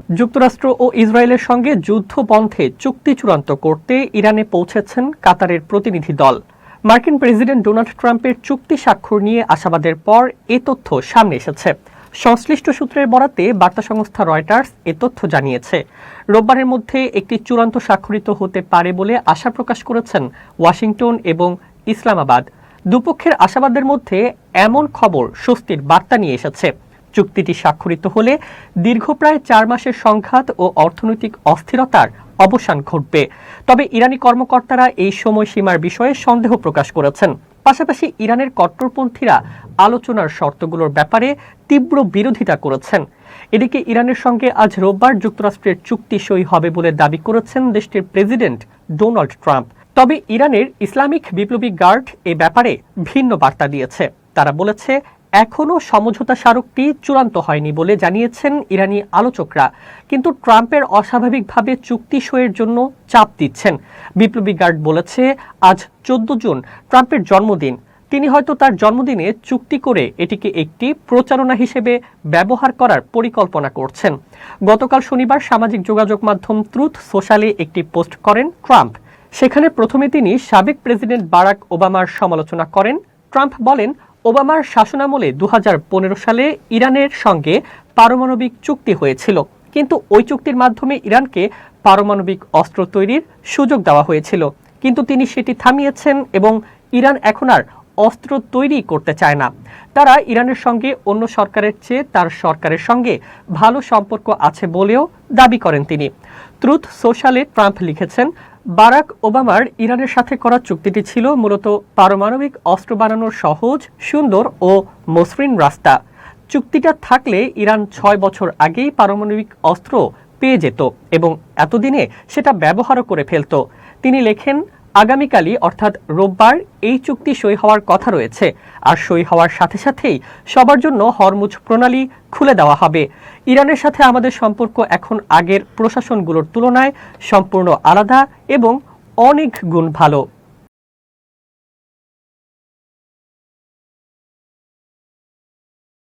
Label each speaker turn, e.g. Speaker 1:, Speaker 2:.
Speaker 1: যুক্তরাষ্ট্র ও ইসরায়েলের সঙ্গে যুদ্ধ বন্ধে চুক্তি চূড়ান্ত করতে ইরানে পৌঁছেছেন কাতারের প্রতিনিধি দল। মার্কিন প্রেসিডেন্ট ডোনাল্ড ট্রাম্পের চুক্তি স্বাক্ষর নিয়ে আশাবাদের পর এ তথ্য সামনে এসেছে। সংশ্লিষ্ট সূত্রের বরাতে বার্তা সংস্থা রয়টার্স এ তথ্য জানিয়েছে। রোববারের মধ্যে একটি চূড়ান্ত স্বাক্ষরিত হতে পারে বলে আশা প্রকাশ করেছেন ওয়াশিংটন এবং ইসলামাবাদ। দুপক্ষের আশাবাদের মধ্যে এমন খবর স্বস্তির বার্তা নিয়ে এসেছে। চুক্তিটি স্বাক্ষরিত হলে দীর্ঘ প্রায় 4 মাসের সংঘাত ও অর্থনৈতিক অস্থিরতার অবসান ঘটবে। তবে ইরানি কর্মকর্তারা এই সময়সীমার বিষয়ে সন্দেহ প্রকাশ করেছেন। পাশাপাশি ইরানের কট্টরপন্থীরা আলোচনার শর্তগুলোর ব্যাপারে তীব্র বিরোধিতা করেছেন। এদিকে ইরানের সঙ্গে আজ রোববার যুক্তরাষ্ট্রের চুক্তি সই হবে বলে দাবি করেছেন দেশটির প্রেসিডেন্ট ডোনাল্ড ট্রাম্প। তবে ইরানের ইসলামিক বিপ্লবী গার্ড এ ব্যাপারে ভিন্ন বার্তা দিয়েছে। তারা বলেছে, এখনও সমঝোতা স্মারকটি চূড়ান্ত হয়নি বলে জানিয়েছেন ইরানি আলোচকরা, কিন্তু ট্রাম্পের অস্বাভাবিকভাবে চুক্তি সইয়ের জন্য চাপ দিচ্ছেন। বিপ্লবী গার্ড বলেছে, আজ 14 জুন ট্রাম্পের জন্মদিন। তিনি হয়তো তার জন্মদিনে চুক্তি করে এটিকে একটি প্রচারণা হিসেবে ব্যবহার করার পরিকল্পনা করছেন। গতকাল শনিবার সামাজিক যোগাযোগ মাধ্যম ট্রুথ সোশ্যালে একটি পোস্ট করেন ট্রাম্প। সেখানে প্রথমে তিনি সাবেক প্রেসিডেন্ট বারাক ওবামার সমালোচনা করেন। ট্রাম্প বলেন, ওবামার শাসনামলে 2015 সালে ইরানের সঙ্গে পারমাণবিক চুক্তি হয়েছিল, কিন্তু ওই চুক্তির মাধ্যমে ইরানকে পারমাণবিক অস্ত্র তৈরির সুযোগ দেওয়া হয়েছিল, কিন্তু তিনি সেটি থামিয়েছেন এবং ইরান এখন আর অস্ত্র তৈরি করতে চায় না। তারা ইরানের সঙ্গে অন্য সরকারের চেয়ে তার সরকারের সঙ্গে ভালো সম্পর্ক আছে বলেও দাবি করেন তিনি। ট্রুথ সোশ্যালে ট্রাম্প লিখেছেন, বারাক ওবামার ইরানের সাথে করা চুক্তিটি ছিল মূলত পারমাণবিক অস্ত্র বানানোর সহজ, সুন্দর ও মসৃণ রাস্তা। চুক্তিটা থাকলে ইরান 6 বছর আগেই পারমাণবিক অস্ত্র পেয়ে যেত এবং এতদিনে সেটা ব্যবহারও করে ফেলত। তিনি লেখেন, আগামীকালই অর্থাৎ রোববার এই চুক্তি সই হওয়ার কথা রয়েছে, আর সই হওয়ার সাথে সাথেই সবার জন্য হরমুজ প্রণালী খুলে দেওয়া হবে। ইরানের সাথে আমাদের সম্পর্ক এখন আগের প্রশাসনগুলোর তুলনায় সম্পূর্ণ আলাদা এবং অনেক গুণ ভালো।